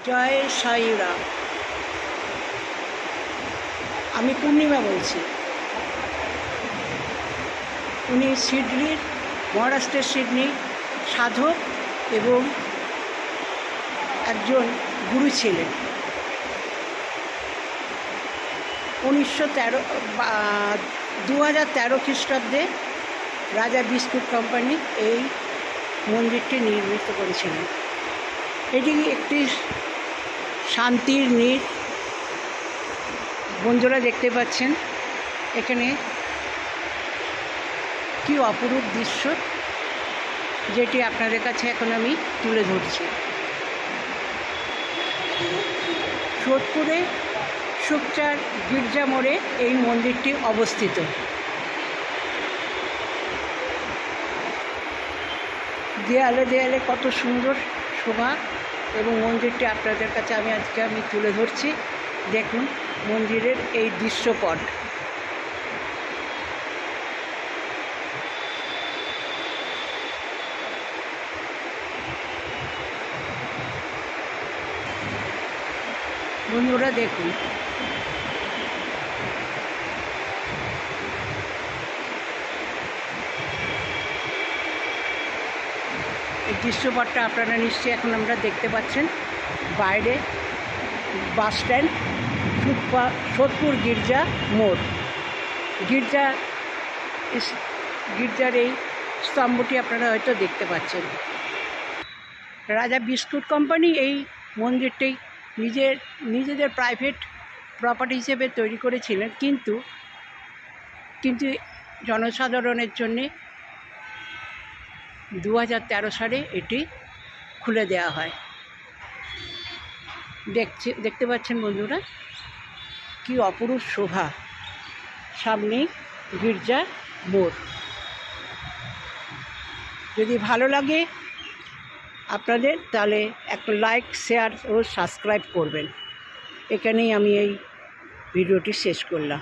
জয় সাইরাম। আমি পূর্ণিমা বলছি। উনি সিডনির, মহারাষ্ট্রের সিডনির সাধক এবং একজন গুরু ছিলেন। 2013 খ্রিস্টাব্দে রাজা বিস্কুট কোম্পানি এই মন্দিরটি নির্মিত করেছিলেন। এটি একটি শান্তির নীড়। বন্ধুরা দেখতে পাচ্ছেন এখানে কি অপরূপ দৃশ্য, যেটি আপনাদের কাছে এখন আমি তুলে ধরছি। সোদপুরে সুখচার গির্জা মোড়ে এই মন্দিরটি অবস্থিত। দেয়ালে দেয়ালে কত সুন্দর শোভা, এবং মন্দিরটি আপনাদের কাছে আমি তুলে ধরছি। দেখুন মন্দিরের এই দৃশ্যপট। বন্ধুরা দেখুন, এই দৃশ্যপটটা আপনারা নিশ্চয়ই এখন আমরা দেখতে পাচ্ছেন। বাইরে বাস স্ট্যান্ড, সোদপুর গির্জা মোড়। গির্জার এই স্তম্ভটি আপনারা হয়তো দেখতে পাচ্ছেন। রাজা বিস্কুট কোম্পানি এই মন্দিরটি নিজেদের প্রাইভেট প্রপার্টি হিসেবে তৈরি করেছিলেন, কিন্তু জনসাধারণের জন্যে 2013 সালে এটি খুলে দেওয়া হয়। দেখতে পাচ্ছেন বন্ধুরা কি অপরূপ শোভা। সামনেই গির্জা মোড়। যদি ভালো লাগে আপনাদের, তাহলে একটা লাইক, শেয়ার ও সাবস্ক্রাইব করবেন। এখানেই আমি এই ভিডিওটি শেষ করলাম।